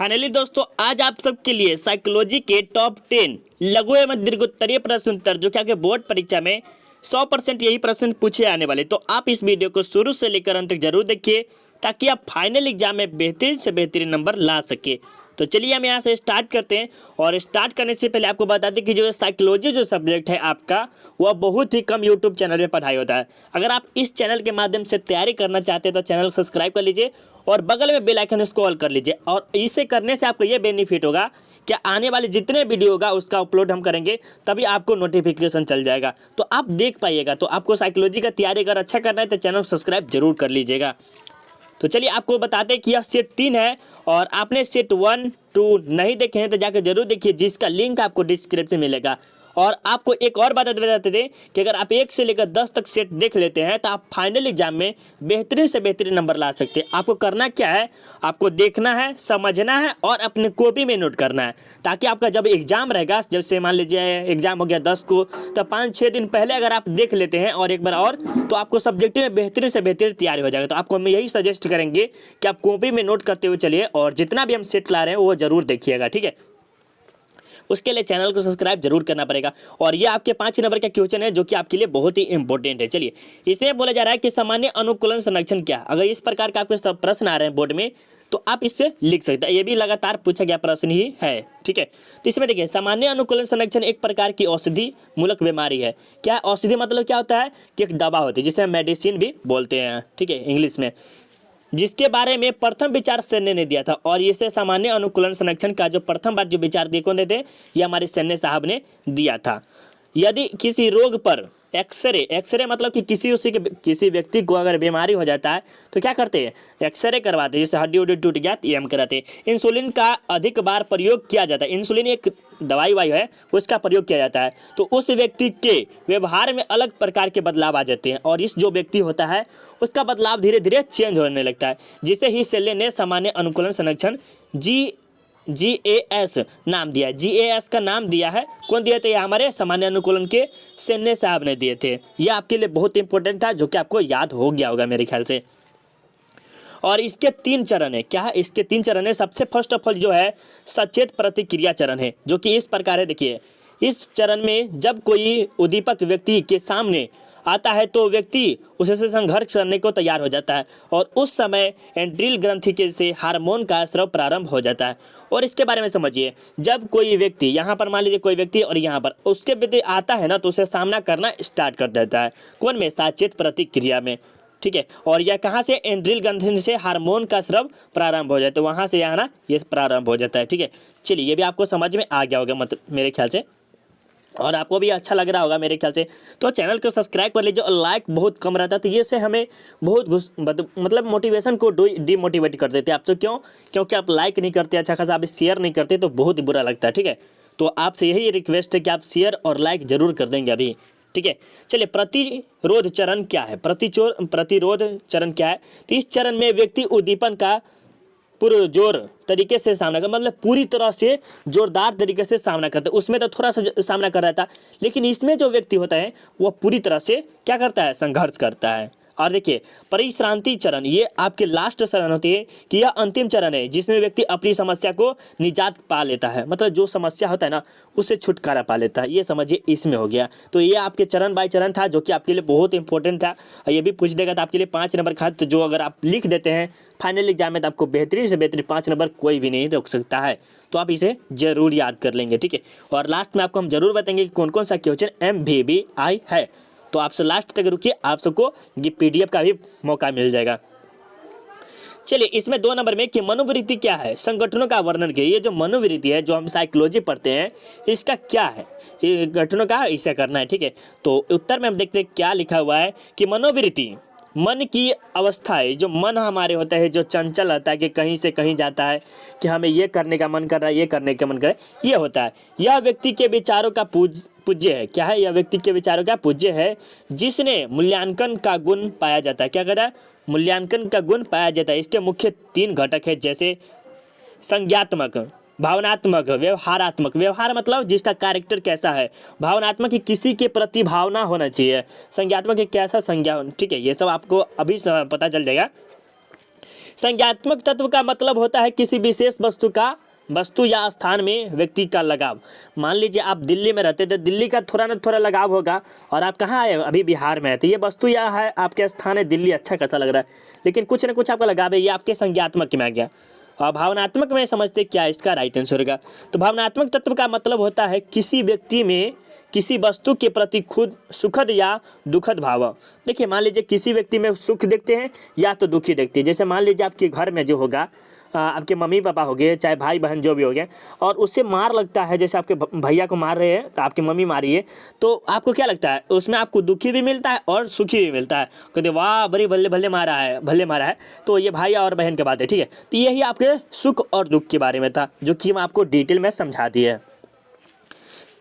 Finally दोस्तों आज आप सबके लिए साइकोलॉजी के टॉप 10 लघु एवं दीर्घोत्तरीय प्रश्न उत्तर जो कि आपके बोर्ड परीक्षा में 100% यही प्रश्न पूछे आने वाले। तो आप इस वीडियो को शुरू से लेकर अंत तक जरूर देखिए ताकि आप फाइनल एग्जाम में बेहतरीन से बेहतरीन नंबर ला सके। तो चलिए हम यहाँ से स्टार्ट करते हैं। और स्टार्ट करने से पहले आपको बता दें कि जो साइकोलॉजी जो सब्जेक्ट है आपका वह बहुत ही कम यूट्यूब चैनल में पढ़ाई होता है। अगर आप इस चैनल के माध्यम से तैयारी करना चाहते हैं तो चैनल को सब्सक्राइब कर लीजिए और बगल में बेल आइकन उसको ऑल कर लीजिए। और इसे करने से आपको ये बेनिफिट होगा कि आने वाले जितने वीडियो होगा उसका अपलोड हम करेंगे तभी आपको नोटिफिकेशन चल जाएगा, तो आप देख पाइएगा। तो आपको साइकोलॉजी का तैयारी अगर अच्छा करना है तो चैनल को सब्सक्राइब जरूर कर लीजिएगा। तो चलिए आपको बताते हैं कि यह सेट 3 है और आपने सेट 1, 2 नहीं देखे हैं तो जाकर जरूर देखिए, जिसका लिंक आपको डिस्क्रिप्शन में मिलेगा। और आपको एक और बात बताते थे कि अगर आप 1 से लेकर 10 तक सेट देख लेते हैं तो आप फाइनल एग्जाम में बेहतरीन से बेहतरीन नंबर ला सकते हैं। आपको करना क्या है, आपको देखना है, समझना है और अपने कॉपी में नोट करना है, ताकि आपका जब एग्जाम रहेगा, जैसे मान लीजिए एग्जाम हो गया 10 को, तो 5-6 दिन पहले अगर आप देख लेते हैं और एक बार और, तो आपको सब्जेक्ट में बेहतरीन से बेहतरीन तैयारी हो जाएगा। तो आपको हम यही सजेस्ट करेंगे कि आप कॉपी में नोट करते हुए चलिए और जितना भी हम सेट ला रहे हैं वो जरूर देखिएगा, ठीक है। उसके लिए चैनल को सब्सक्राइब जरूर करना पड़ेगा। और ये आपके 5 नंबर का क्वेश्चन है जो कि आपके लिए बहुत ही इंपॉर्टेंट है। चलिए, इसमें बोला जा रहा है कि सामान्य अनुकूलन संरक्षण क्या है। अगर इस प्रकार का आपके सब प्रश्न आ रहे हैं बोर्ड में तो आप इससे लिख सकते हैं। ये भी लगातार पूछा गया प्रश्न ही है, ठीक है। तो इसमें देखिए, सामान्य अनुकूलन संरक्षण एक प्रकार की औषधि मूलक बीमारी है। क्या औषधि मतलब क्या होता है कि एक दवा होती है जिसे हम मेडिसिन भी बोलते हैं, ठीक है, इंग्लिश में, जिसके बारे में प्रथम विचार सैन्य ने दिया था। और इसे सामान्य अनुकूलन संरक्षण का जो प्रथम बार जो विचार दिए कौन देते, ये हमारे सैन्य साहब ने दिया था। यदि किसी रोग पर एक्सरे मतलब कि किसी व्यक्ति को अगर बीमारी हो जाता है तो क्या करते हैं, एक्सरे करवाते हैं। जैसे हड्डी उड्डी टूट गया तो हम कराते हैं। इंसुलिन का अधिक बार प्रयोग किया जाता है। इंसुलिन एक दवाई है, उसका प्रयोग किया जाता है तो उस व्यक्ति के व्यवहार में अलग प्रकार के बदलाव आ जाते हैं और इस जो व्यक्ति होता है उसका बदलाव धीरे धीरे चेंज होने लगता है, जिसे ही शैले ने सामान्य अनुकूलन संरक्षण GAS नाम दिया है। GAS का नाम दिया है, कौन दिए थे, ये हमारे सामान्य अनुकूलन के सैन्य साहब ने दिए थे। यह आपके लिए बहुत इंपॉर्टेंट था जो कि आपको याद हो गया होगा मेरे ख्याल से। और इसके 3 चरण है। क्या है, इसके 3 चरण है। सबसे फर्स्ट ऑफ ऑल जो है सचेत प्रतिक्रिया चरण है, जो कि इस प्रकार है। देखिए, इस चरण में जब कोई उद्दीपक व्यक्ति के सामने आता है तो व्यक्ति उससे संघर्ष करने को तैयार हो जाता है और उस समय एंड्रिल ग्रंथि के से हार्मोन का स्राव प्रारंभ हो जाता है। और इसके बारे में समझिए, जब कोई व्यक्ति यहाँ पर मान लीजिए कोई व्यक्ति और यहाँ पर उसके प्रति आता है ना तो उसे सामना करना स्टार्ट कर देता है, कौन में, सचेत प्रतिक्रिया में, ठीक है। और यह कहाँ से, एंड्रिल ग्रंथि से हार्मोन का स्राव प्रारंभ हो जाता है, वहाँ से यहाँ ना ये प्रारंभ हो जाता है, ठीक है। चलिए, ये भी आपको समझ में आ गया होगा मतलब मेरे ख्याल से, और आपको भी अच्छा लग रहा होगा मेरे ख्याल से। तो चैनल को सब्सक्राइब कर लीजिए और लाइक बहुत कम रहता है तो ये से हमें बहुत मतलब मोटिवेशन को डिमोटिवेट कर देते हैं आपसे। क्योंकि आप लाइक नहीं करते, अच्छा खासा आप शेयर नहीं करते तो बहुत ही बुरा लगता है, ठीक है। तो आपसे यही रिक्वेस्ट है कि आप शेयर और लाइक जरूर कर देंगे अभी, ठीक है। चलिए, प्रतिरोध चरण क्या है, प्रतिरोध चरण क्या है। तो इस चरण में व्यक्ति उद्दीपन का पुरजोर तरीके से सामना कर, मतलब पूरी तरह से जोरदार तरीके से सामना करता है। उसमें तो थोड़ा सा सामना कर रहा था, लेकिन इसमें जो व्यक्ति होता है वह पूरी तरह से क्या करता है, संघर्ष करता है। और देखिए, परिश्रांति चरण, ये आपके लास्ट चरण होती है कि यह अंतिम चरण है जिसमें व्यक्ति अपनी समस्या को निजात पा लेता है, मतलब जो समस्या होता है ना उससे छुटकारा पा लेता है। ये समझिए इसमें हो गया। तो ये आपके चरण बाय चरण था जो कि आपके लिए बहुत इंपॉर्टेंट था। ये भी पूछ देगा तो आपके लिए 5 नंबर का, तो जो अगर आप लिख देते हैं फाइनल एग्जाम में तो आपको बेहतरीन से बेहतरीन 5 नंबर कोई भी नहीं रोक सकता है। तो आप इसे जरूर याद कर लेंगे, ठीक है। और लास्ट में आपको हम जरूर बताएंगे कि कौन कौन सा क्वेश्चन MVBI है। तो आपसे लास्ट तक रुकिए, आप सबको ये PDF का भी मौका मिल जाएगा। चलिए, इसमें 2 नंबर में कि मनोवृत्ति क्या है, संगठनों का वर्णन किया। ये जो मनोवृत्ति है जो हम साइकोलॉजी पढ़ते हैं इसका क्या है, ये गठनों का इसे करना है, ठीक है। तो उत्तर में हम देखते हैं क्या लिखा हुआ है कि मनोवृत्ति मन की अवस्था है। जो मन हमारे होता है, जो चंचल होता है कि कहीं से कहीं जाता है कि हमें ये करने का मन कर रहा है, ये करने का मन कर रहा है, ये होता है। यह व्यक्ति के विचारों का पूज्य है। क्या है, यह व्यक्ति के विचारों का पूज्य है जिसने मूल्यांकन का गुण पाया जाता है। क्या कहता है, मूल्यांकन का गुण पाया जाता है। इसके मुख्य 3 घटक है, जैसे संज्ञात्मक, भावनात्मक, व्यवहारात्मक। व्यवहार मतलब जिसका कैरेक्टर कैसा है, भावनात्मक कि किसी के प्रति भावना होना चाहिए, संज्ञात्मक कि कैसा संज्ञा, ठीक है। ये सब आपको अभी पता चल जाएगा। संज्ञात्मक तत्व का मतलब होता है किसी विशेष वस्तु या स्थान में व्यक्ति का लगाव। मान लीजिए आप दिल्ली में रहते थे, दिल्ली का थोड़ा ना थोड़ा लगाव होगा, और आप कहाँ आए, अभी बिहार में है, तो ये वस्तु या है आपके स्थान है दिल्ली, अच्छा कैसा लग रहा है, लेकिन कुछ ना कुछ आपका लगाव है, ये आपके संज्ञात्मक में आ गया। और भावनात्मक में समझते क्या है, इसका राइट आंसर होगा। तो भावनात्मक तत्व का मतलब होता है किसी व्यक्ति में किसी वस्तु के प्रति खुद सुखद या दुखद भाव। देखिए मान लीजिए किसी व्यक्ति में सुख देखते हैं या तो दुखी देखते हैं। जैसे मान लीजिए आपके घर में जो होगा, आपके मम्मी पापा हो गए, चाहे भाई बहन जो भी हो गए, और उससे मार लगता है, जैसे आपके भैया को मार रहे हैं तो आपकी मम्मी मारी है, तो आपको क्या लगता है, उसमें आपको दुखी भी मिलता है और सुखी भी मिलता है। कहते वाह बड़ी भले भले मारा है। तो ये भाई और बहन की बात है, ठीक है। तो यही आपके सुख और दुख के बारे में था, जो कि मैं आपको डिटेल में समझा दिया है।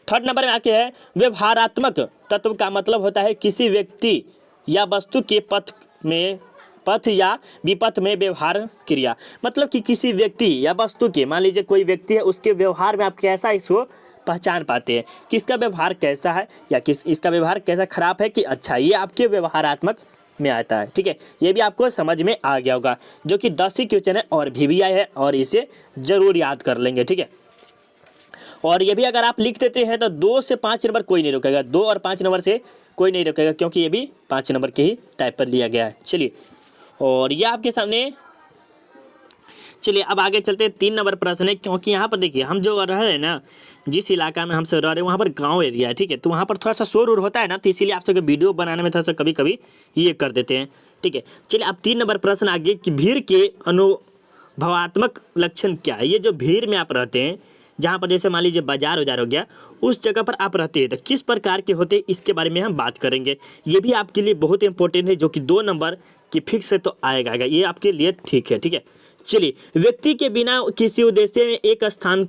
थर्ड नंबर में आके है व्यवहारात्मक तत्व का मतलब होता है किसी व्यक्ति या वस्तु के पथ या विपथ में व्यवहार क्रिया। मतलब कि किसी व्यक्ति या वस्तु के, मान लीजिए कोई व्यक्ति है, उसके व्यवहार में आप कैसा इसको पहचान पाते हैं, किसका व्यवहार कैसा है या इसका व्यवहार कैसा खराब है कि अच्छा, ये आपके व्यवहारात्मक में आता है, ठीक है। ये भी आपको समझ में आ गया होगा, जो कि 10 ही क्वेश्चन है और भी आए है, और इसे जरूर याद कर लेंगे, ठीक है। और ये भी अगर आप लिख देते हैं तो 2 से 5 नंबर कोई नहीं रोकेगा, 2 और 5 नंबर से कोई नहीं रोकेगा, क्योंकि ये भी 5 नंबर के ही टाइप पर लिया गया है। चलिए, और ये आपके सामने, चलिए अब आगे चलते हैं। 3 नंबर प्रश्न है, क्योंकि यहाँ पर देखिए हम जो रह रहे हैं ना, जिस इलाका में हम सब रह रहे हैं वहाँ पर गांव एरिया है, ठीक है। तो वहाँ पर थोड़ा सा शोर होता है ना, तो इसीलिए आप सबके वीडियो बनाने में थोड़ा सा कभी कभी ये कर देते हैं, ठीक है। चलिए अब 3 नंबर प्रश्न आगे कि भीड़ के अनुभवात्मक लक्षण क्या है। ये जो भीड़ में आप रहते हैं, जहाँ पर जैसे मान लीजिए बाजार हो गया, उस जगह पर आप रहते हैं, तो किस प्रकार के होते हैं, इसके बारे में हम बात करेंगे। ये भी आपके लिए बहुत इंपॉर्टेंट है, जो कि 2 नंबर की फिक्स है, तो आएगा ये आपके लिए ठीक है, ठीक है। चलिए, व्यक्ति के बिना किसी उद्देश्य में एक स्थान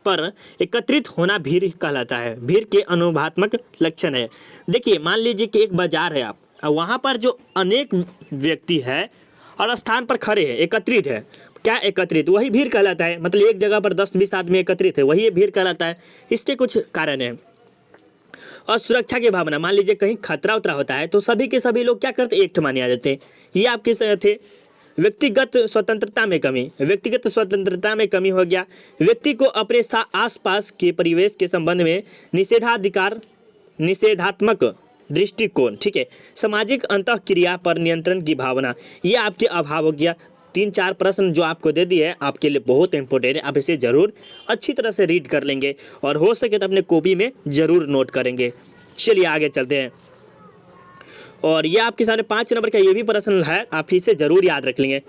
पर एकत्रित होना भीड़ कहलाता है। भीड़ के अनुभवात्मक लक्षण है। देखिए मान लीजिए कि एक बाजार है, आप वहाँ पर जो अनेक व्यक्ति है और स्थान पर खड़े हैं, एकत्रित है, क्या एकत्रित, वही भीड़ कहलाता है। मतलब एक जगह पर 10-20 आदमी एकत्रित है, वही भीड़ कहलाता है। इसके कुछ कारण है। और सुरक्षा की भावना, मान लीजिए कहीं खतरा उतरा होता है तो सभी के सभी लोग क्या करते हैं, एक माने आ जाते हैं। ये आपके थे। व्यक्तिगत स्वतंत्रता में कमी हो गया। व्यक्ति को अपने आसपास के परिवेश के संबंध में निषेधात्मक दृष्टिकोण, ठीक है। सामाजिक अंतःक्रिया पर नियंत्रण की भावना, ये आपके अभाव हो गया। 3-4 प्रश्न जो आपको दे दिए हैं आपके लिए बहुत इंपॉर्टेंट है, आप इसे ज़रूर अच्छी तरह से रीड कर लेंगे और हो सके तो अपने कॉपी में ज़रूर नोट करेंगे। चलिए आगे चलते हैं। और ये आपके सामने 5 नंबर का ये भी प्रश्न है, आप इसे ज़रूर याद रख लेंगे।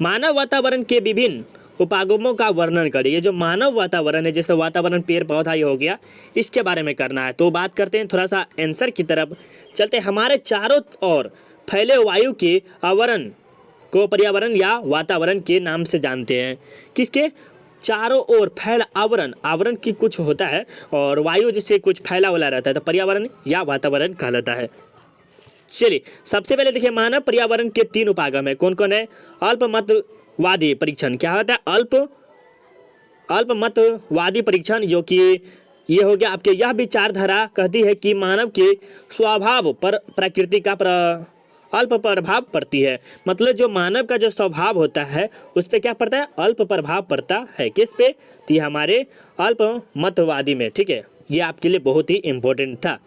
मानव वातावरण के विभिन्न उपागमों का वर्णन करिए। ये जो मानव वातावरण है, जैसे वातावरण पेड़ पौधा ये हो गया, इसके बारे में करना है। तो बात करते हैं, थोड़ा सा आंसर की तरफ चलते हैं। हमारे चारों ओर फैले वायु के आवरण को पर्यावरण या वातावरण के नाम से जानते हैं। किसके चारों ओर फैला आवरण की कुछ होता है, और वायु जिससे कुछ फैला वाला रहता है, तो पर्यावरण या वातावरण कहलाता है। चलिए सबसे पहले देखिए, मानव पर्यावरण के 3 उपागम है। कौन कौन है? अल्पमतवादी परीक्षण, क्या होता है? अल्पमतवादी परीक्षण, जो कि ये हो गया आपके, यह विचारधारा कहती है कि मानव के स्वभाव पर प्रकृति का अल्प प्रभाव पड़ती है। मतलब जो मानव का जो स्वभाव होता है उस पर क्या पड़ता है? अल्प प्रभाव पड़ता है। किस पे? तो ये हमारे अल्पमतवादी में, ठीक है। ये आपके लिए बहुत ही इम्पोर्टेंट था।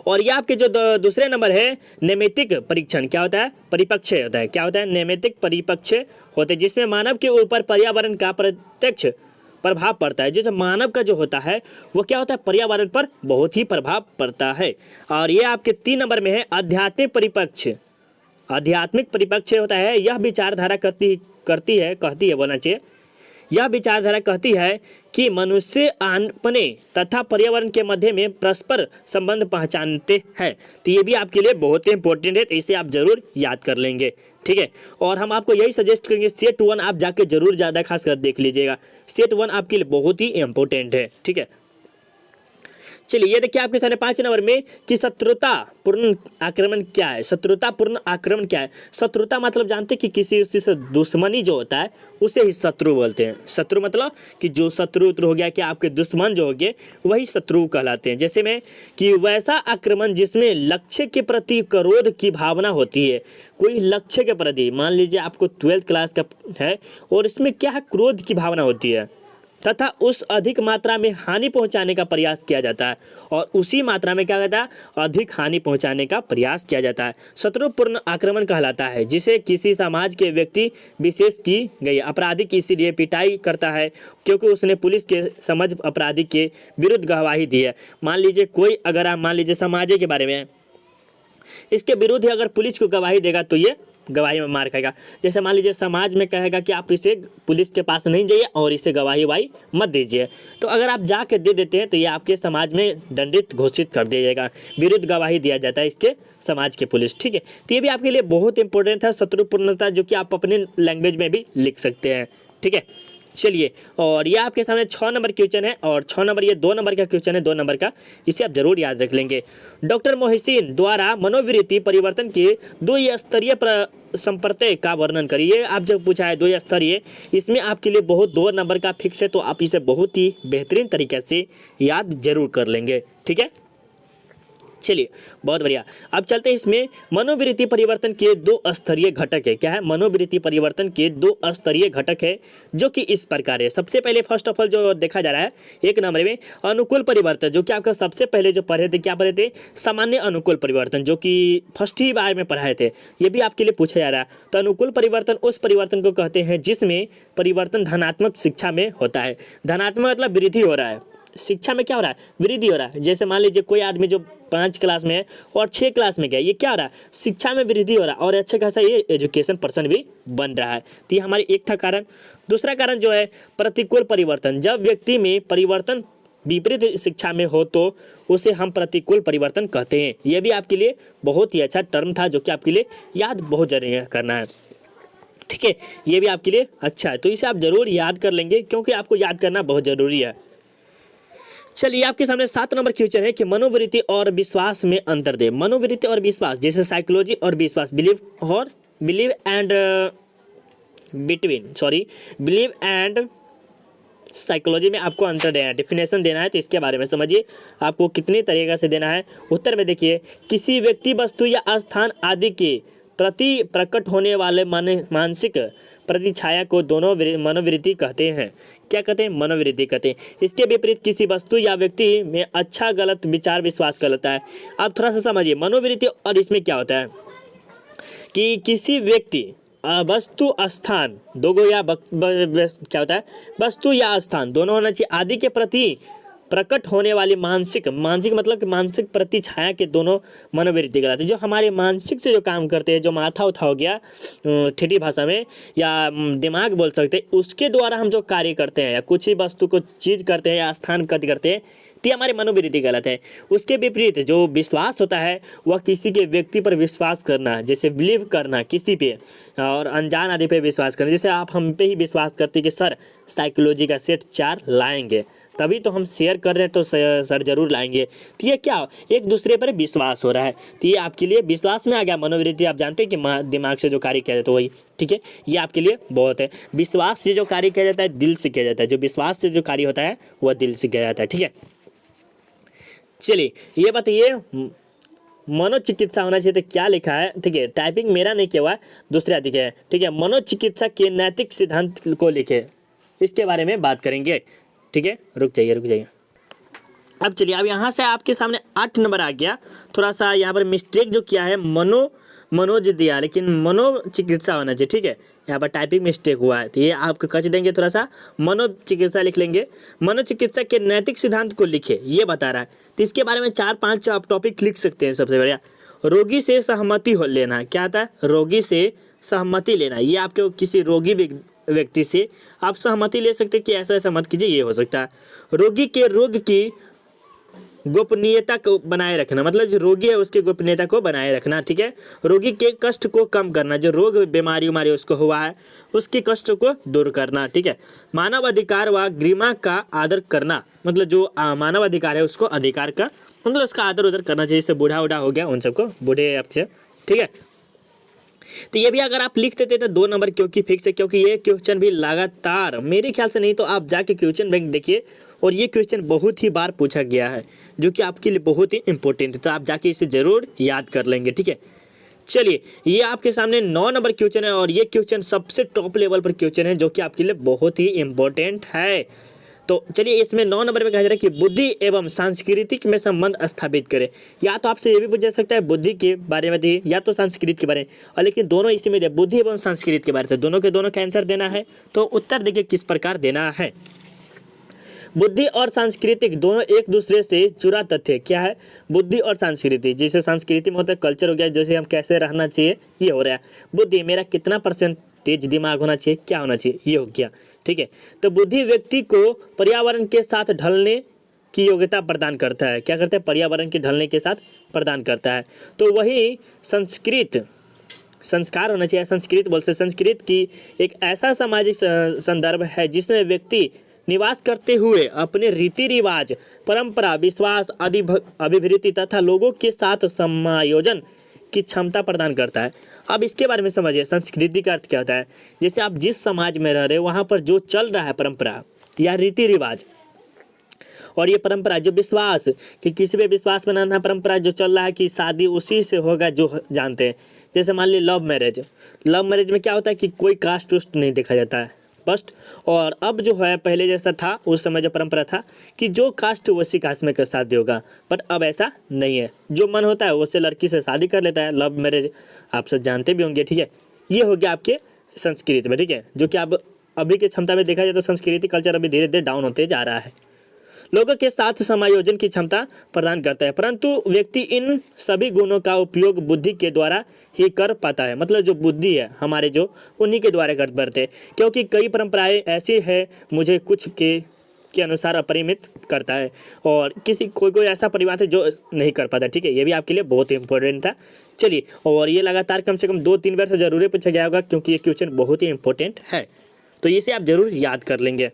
और ये आपके जो दूसरे नंबर है, नैमित्तिक परीक्षण, क्या होता है? परिपक्ष होता है। क्या होता है? नैमित्तिक परिपक्ष होते हैं, जिसमें मानव के ऊपर पर्यावरण का प्रत्यक्ष प्रभाव पड़ता है। जैसे मानव का जो होता है वो क्या होता है? पर्यावरण पर बहुत ही प्रभाव पड़ता है। और ये आपके 3 नंबर में है, आध्यात्मिक परिपक्ष। आध्यात्मिक परिपक्ष होता है, यह विचारधारा कहती है बोलना चाहिए। यह विचारधारा कहती है कि मनुष्य अपने तथा पर्यावरण के मध्य में परस्पर संबंध पहचानते हैं। तो ये भी आपके लिए बहुत इंपॉर्टेंट है, तो इसे आप जरूर याद कर लेंगे, ठीक है। और हम आपको यही सजेस्ट करेंगे, सेट 1 आप जाके जरूर ज़्यादा खास कर देख लीजिएगा। सेट 1 आपके लिए बहुत ही इंपॉर्टेंट है, ठीक है। चलिए ये देखिए आपके सामने 5 नंबर में कि शत्रुतापूर्ण आक्रमण क्या है। शत्रुतापूर्ण आक्रमण क्या है? शत्रुता मतलब जानते हैं कि किसी उसी से दुश्मनी जो होता है उसे ही शत्रु बोलते हैं। शत्रु मतलब कि जो शत्रु हो गया, कि आपके दुश्मन जो हो गए वही शत्रु कहलाते हैं। जैसे में कि वैसा आक्रमण जिसमें लक्ष्य के प्रति क्रोध की भावना होती है। कोई लक्ष्य के प्रति, मान लीजिए आपको 12th क्लास का है और इसमें क्या है, क्रोध की भावना होती है तथा उस अधिक मात्रा में हानि पहुंचाने का प्रयास किया जाता है, और उसी मात्रा में क्या कहता है, अधिक हानि पहुंचाने का प्रयास किया जाता है। शत्रुपूर्ण आक्रमण कहलाता है जिसे किसी समाज के व्यक्ति विशेष की गई अपराधी इसीलिए पिटाई करता है क्योंकि उसने पुलिस के समझ अपराधी के विरुद्ध गवाही दी है। मान लीजिए कोई, अगर आप मान लीजिए समाज के बारे में, इसके विरुद्ध ही अगर पुलिस को गवाही देगा तो ये गवाही में मार खाएगा। जैसे मान लीजिए समाज में कहेगा कि आप इसे पुलिस के पास नहीं जाइए और इसे गवाही वाही मत दीजिए, तो अगर आप जाके दे देते हैं तो ये आपके समाज में दंडित घोषित कर दिया जाएगा, विरुद्ध गवाही दिया जाता है इसके समाज के पुलिस। ठीक है, तो ये भी आपके लिए बहुत इंपॉर्टेंट है शत्रुपूर्णता, जो कि आप अपने लैंग्वेज में भी लिख सकते हैं। ठीक है, चलिए, और ये आपके सामने 6 नंबर क्वेश्चन है, और 6 नंबर ये 2 नंबर का क्वेश्चन है, 2 नंबर का, इसे आप जरूर याद रख लेंगे। डॉक्टर मोहसिन द्वारा मनोवृत्ति परिवर्तन के 2 स्तरीय संप्रत्यय का वर्णन करिए। आप जब पूछा है 2 स्तरीय, इसमें आपके लिए बहुत 2 नंबर का फिक्स है, तो आप इसे बहुत ही बेहतरीन तरीके से याद जरूर कर लेंगे। ठीक है, चलिए बहुत बढ़िया। अब चलते हैं इसमें मनोवृत्ति परिवर्तन के 2 स्तरीय घटक है। क्या है? मनोवृत्ति परिवर्तन के 2 स्तरीय घटक है जो कि इस प्रकार है। सबसे पहले फर्स्ट ऑफ ऑल जो देखा जा रहा है 1 नंबर में अनुकूल परिवर्तन, जो कि आपका सबसे पहले जो पढ़े थे, क्या पढ़े थे? सामान्य अनुकूल परिवर्तन, जो कि फर्स्ट ही बार में पढ़ाए थे। ये भी आपके लिए पूछा जा रहा है। तो अनुकूल परिवर्तन उस परिवर्तन को कहते हैं जिसमें परिवर्तन धनात्मक शिक्षा में होता है। धनात्मक मतलब वृद्धि हो रहा है, शिक्षा में क्या हो रहा है? वृद्धि हो रहा है। जैसे मान लीजिए कोई आदमी जो 5 क्लास में है और 6 क्लास में गया, ये क्या हो रहा है? शिक्षा में वृद्धि हो रहा है और अच्छा खासा ये एजुकेशन पर्सन भी बन रहा है। तो ये हमारे एक था कारण। दूसरा कारण जो है प्रतिकूल परिवर्तन, जब व्यक्ति में परिवर्तन विपरीत शिक्षा में हो तो उसे हम प्रतिकूल परिवर्तन कहते हैं। यह भी आपके लिए बहुत ही अच्छा टर्म था, जो कि आपके लिए याद बहुत जरूरी करना है। ठीक है, ये भी आपके लिए अच्छा है, तो इसे आप जरूर याद कर लेंगे क्योंकि आपको याद करना बहुत जरूरी है। चलिए आपके सामने 7 नंबर क्वेश्चन है कि मनोवृत्ति और विश्वास में अंतर दे। मनोवृत्ति और विश्वास, जैसे साइकोलॉजी और विश्वास, बिलीव एंड साइकोलॉजी में आपको अंतर देना है, डेफिनेशन देना है। तो इसके बारे में समझिए, आपको कितनी तरीके से देना है। उत्तर में देखिए, किसी व्यक्ति, वस्तु या स्थान आदि के प्रति प्रकट होने वाले मानसिक प्रतिछाया को दोनों मनोवृत्ति कहते हैं। क्या कहते हैं? मनोवृत्ति कहते हैं। इसके विपरीत किसी वस्तु या व्यक्ति में अच्छा गलत विचार विश्वास कहलाता है। आप थोड़ा सा समझिए मनोवृत्ति और इसमें क्या होता है कि किसी व्यक्ति, वस्तु, स्थान, दोगो या क्या होता है? वस्तु या स्थान दोनों होना चाहिए, आदि के प्रति प्रकट होने वाली मानसिक मतलब कि मानसिक प्रतिछाया के दोनों मनोवृत्ति कहलाते हैं। जो हमारे मानसिक से जो काम करते हैं, जो माथा उठा हो गया ठेठी भाषा में, या दिमाग बोल सकते हैं, उसके द्वारा हम जो कार्य करते हैं या कुछ ही वस्तु को चीज करते हैं या स्थान करते हैं, तो हमारे मनोवृत्ति कहलाते हैं। उसके विपरीत जो विश्वास होता है वह किसी के व्यक्ति पर विश्वास करना, जैसे बिलीव करना किसी पे, और अनजान आदि पे विश्वास करना। जैसे आप हम पे ही विश्वास करते कि सर साइकोलॉजी का सेट 4 लाएंगे, तभी तो हम शेयर कर रहे हैं, तो सर जरूर लाएंगे। तो ये क्या, एक दूसरे पर विश्वास हो रहा है। तो ये आपके लिए विश्वास में आ गया मनोवृत्ति। आप जानते हैं कि दिमाग से जो कार्य किया जाता है वही। ठीक है, ये आपके लिए बहुत है। विश्वास से जो कार्य किया जाता है दिल से किया जाता है। जो विश्वास से जो कार्य होता है वह दिल से किया जाता है। ठीक है, चलिए ये बताइए मनोचिकित्सा होना चाहिए तो क्या लिखा है? ठीक है, टाइपिंग मेरा नहीं किया हुआ है, दूसरे आदि के है। ठीक है, मनोचिकित्सा के नैतिक सिद्धांत को लिखे, इसके बारे में बात करेंगे। ठीक है, रुक जाइए। अब चलिए, अब यहाँ से आपके सामने 8 नंबर आ गया। थोड़ा सा यहाँ पर मिस्टेक जो किया है, मनोज दिया, लेकिन मनोचिकित्सा होना चाहिए। ठीक है, यहाँ पर टाइपिंग मिस्टेक हुआ है, तो ये आपको कच देंगे, थोड़ा सा मनोचिकित्सा लिख लेंगे। मनोचिकित्सा के नैतिक सिद्धांत को लिखे, ये बता रहा है। तो इसके बारे में 4-5 आप टॉपिक लिख सकते हैं। सबसे बढ़िया, रोगी से सहमति हो लेना। क्या आता है? रोगी से सहमति लेना। ये आपके किसी रोगी व्यक्ति से आप सहमति ले सकते हैं कि ऐसा ऐसा मत कीजिए, ये हो सकता है। रोगी के रोग की गोपनीयता को बनाए रखना, मतलब जो रोगी है उसकी गोपनीयता को बनाए रखना, ठीक है। रोगी के कष्ट को कम करना, जो रोग बीमारी उमारी उसको हुआ है उसके कष्ट को दूर करना, ठीक है। मानव अधिकार व गरिमा का आदर करना, मतलब जो मानव अधिकार है उसको अधिकार का मतलब उसका आदर उदर करना चाहिए। जैसे बूढ़ा उढ़ा हो गया उन सबको बूढ़े आपसे, ठीक है। तो ये भी अगर आप लिख देते तो 2 नंबर क्योंकि फिक्स है, क्योंकि ये क्वेश्चन भी लगातार मेरे ख्याल से नहीं तो आप जाके क्वेश्चन बैंक देखिए, और ये क्वेश्चन बहुत ही बार पूछा गया है जो कि आपके लिए बहुत ही इंपॉर्टेंट है। तो आप जाके इसे जरूर याद कर लेंगे, ठीक है। चलिए ये आपके सामने 9 नंबर क्वेश्चन है, और ये क्वेश्चन सबसे टॉप लेवल पर क्वेश्चन है जो कि आपके लिए बहुत ही इंपॉर्टेंट है। तो चलिए इसमें 9 नंबर में कहा जा रहा है कि बुद्धि एवं सांस्कृतिक में संबंध स्थापित करें। या तो आपसे ये भी पूछा जा सकता है बुद्धि के बारे में दिए या तो संस्कृत के बारे में, और लेकिन दोनों इसी में दिए बुद्धि एवं संस्कृत के बारे में, दोनों के दोनों का आंसर देना है। तो उत्तर देखिए किस प्रकार देना है। बुद्धि और सांस्कृतिक दोनों एक दूसरे से जुड़ा तथ्य क्या है? बुद्धि और संस्कृति, जैसे संस्कृति में होता है कल्चर हो गया, जैसे हम कैसे रहना चाहिए ये हो रहा है। बुद्धि मेरा कितना % तेज दिमाग होना चाहिए, क्या होना चाहिए, ये हो गया, ठीक है। तो बुद्धि व्यक्ति को पर्यावरण के साथ ढलने की योग्यता प्रदान करता है। क्या करता है? पर्यावरण के ढलने के साथ प्रदान करता है। तो वही संस्कृत संस्कार होना चाहिए, संस्कृत बोल से संस्कृत की एक ऐसा सामाजिक संदर्भ है जिसमें व्यक्ति निवास करते हुए अपने रीति रिवाज, परंपरा, विश्वास, अभिवृत्ति तथा लोगों के साथ समायोजन की क्षमता प्रदान करता है। अब इसके बारे में समझिए, संस्कृति का अर्थ क्या होता है? जैसे आप जिस समाज में रह रहे हो वहाँ पर जो चल रहा है परंपरा या रीति रिवाज, और ये परंपरा जो विश्वास कि किसी पे विश्वास बनाना, परंपरा जो चल रहा है कि शादी उसी से होगा जो जानते हैं। जैसे मान ली लव मैरिज में क्या होता है कि कोई कास्ट उस्ट नहीं देखा जाता है फर्स्ट, और अब जो है पहले जैसा था उस समय जो परंपरा था कि जो कास्ट उसी कास्ट में शादी होगा, बट अब ऐसा नहीं है। जो मन होता है उससे लड़की से शादी कर लेता है, लव मैरिज आप सब जानते भी होंगे, ठीक है। ये हो गया आपके संस्कृति में, ठीक है, जो कि अब अभी की क्षमता में देखा जाए तो संस्कृति कल्चर अभी धीरे धीरे डाउन होते जा रहा है। लोगों के साथ समायोजन की क्षमता प्रदान करता है, परंतु व्यक्ति इन सभी गुणों का उपयोग बुद्धि के द्वारा ही कर पाता है। मतलब जो बुद्धि है हमारे जो उन्हीं के द्वारा कर पाते हैं, क्योंकि कई परंपराएं ऐसी है मुझे कुछ के अनुसार अपरिमित करता है, और कोई ऐसा परिवार है जो नहीं कर पाता, ठीक है। ये भी आपके लिए बहुत इंपॉर्टेंट था। चलिए, और ये लगातार कम से कम 2-3 बार से जरूर पूछा गया होगा क्योंकि ये क्वेश्चन बहुत ही इंपॉर्टेंट है, तो इसे आप जरूर याद कर लेंगे।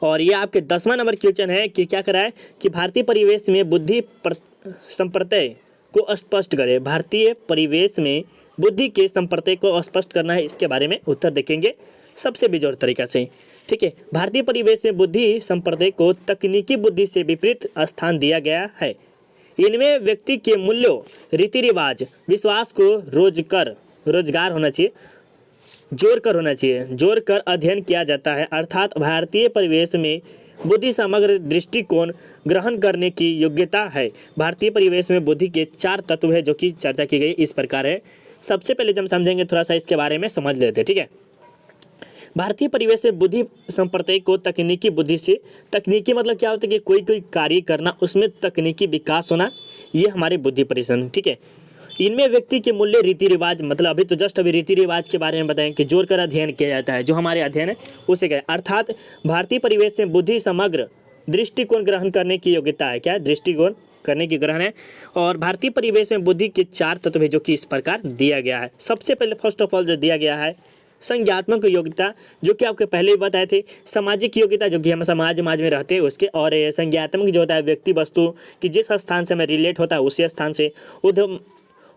और ये आपके 10वां नंबर क्वेश्चन है कि क्या करा है कि भारतीय परिवेश में बुद्धि संप्रत्यय को स्पष्ट करें। भारतीय परिवेश में बुद्धि के संप्रत्यय को स्पष्ट करना है, इसके बारे में उत्तर देखेंगे सबसे बेजोर तरीका से, ठीक है। भारतीय परिवेश में बुद्धि संप्रत्यय को तकनीकी बुद्धि से विपरीत स्थान दिया गया है। इनमें व्यक्ति के मूल्यों, रीति रिवाज, विश्वास को रोजगार होना चाहिए, जोड़ कर अध्ययन किया जाता है। अर्थात भारतीय परिवेश में बुद्धि समग्र दृष्टिकोण ग्रहण करने की योग्यता है। भारतीय परिवेश में बुद्धि के 4 तत्व है जो कि चर्चा की गई इस प्रकार है। सबसे पहले जब समझेंगे थोड़ा सा इसके बारे में समझ लेते हैं, ठीक है। भारतीय परिवेश में बुद्धि संप्रत्यय को तकनीकी बुद्धि से, तकनीकी मतलब क्या होता है कि कोई कार्य करना उसमें तकनीकी विकास होना, ये हमारे बुद्धि परिवेश, ठीक है। इनमें व्यक्ति के मूल्य, रीति रिवाज, मतलब अभी रीति रिवाज के बारे में बताएं कि जोड़कर अध्ययन किया जाता है, जो हमारे अध्ययन है उसे क्या है। अर्थात भारतीय परिवेश में बुद्धि समग्र दृष्टिकोण ग्रहण करने की योग्यता है। क्या है? दृष्टिकोण करने की ग्रहण है। और भारतीय परिवेश में बुद्धि के 4 तत्व है जो कि इस प्रकार दिया गया है। सबसे पहले फर्स्ट ऑफ ऑल जो दिया गया है संज्ञात्मक योग्यता, जो कि आपके पहले ही बताए थे। सामाजिक योग्यता, जो कि हम समाज में रहते हैं उसके, और संज्ञात्मक जो होता है व्यक्ति वस्तु कि जिस स्थान से हमें रिलेट होता है उसी स्थान से।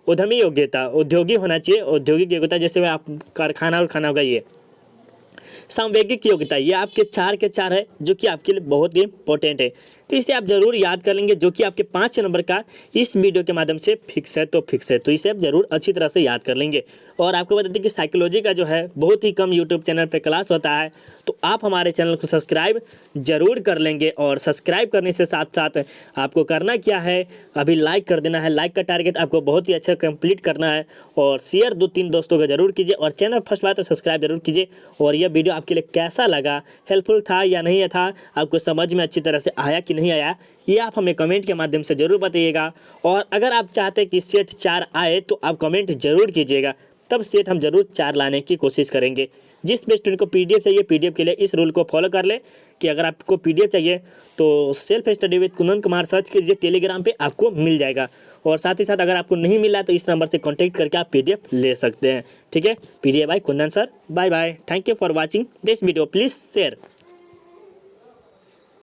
उद्यमी योग्यता, उद्योगी होना चाहिए, औद्योगिक योग्यता जैसे आप कारखाना और खाना होगा ये। सांवेगिक योग्यता, ये आपके 4 के 4 है जो कि आपके लिए बहुत ही इंपॉर्टेंट है, तो इसे आप जरूर याद कर लेंगे, जो कि आपके 5 नंबर का इस वीडियो के माध्यम से फिक्स है, तो इसे आप जरूर अच्छी तरह से याद कर लेंगे। और आपको बता दें कि साइकोलॉजी का जो है बहुत ही कम यूट्यूब चैनल पे क्लास होता है, तो आप हमारे चैनल को सब्सक्राइब जरूर कर लेंगे। और सब्सक्राइब करने से साथ साथ आपको करना क्या है, अभी लाइक कर देना है। लाइक का टारगेट आपको बहुत ही अच्छा कंप्लीट करना है, और शेयर 2-3 दोस्तों को जरूर कीजिए, और चैनल फर्स्ट बात तो सब्सक्राइब जरूर कीजिए। और यह वीडियो आपके लिए कैसा लगा, हेल्पफुल था या नहीं था, आपको समझ में अच्छी तरह से आया कि नहीं आया, ये आप हमें कमेंट के माध्यम से जरूर बताइएगा। और अगर आप चाहते हैं कि सेट 4 आए तो आप कमेंट जरूर कीजिएगा, तब सेट हम जरूर 4 लाने की कोशिश करेंगे। जिस भी स्टूडेंट को PDF चाहिए, PDF के लिए इस रूल को फॉलो कर ले कि अगर आपको PDF चाहिए तो self study with Kundan Kumar search कीजिए, टेलीग्राम पे आपको मिल जाएगा। और साथ ही साथ अगर आपको नहीं मिला तो इस नंबर से कॉन्टैक्ट करके आप PDF ले सकते हैं। ठीक है, PDF by Kundan sir. Bye bye, thank you for watching this video, please share.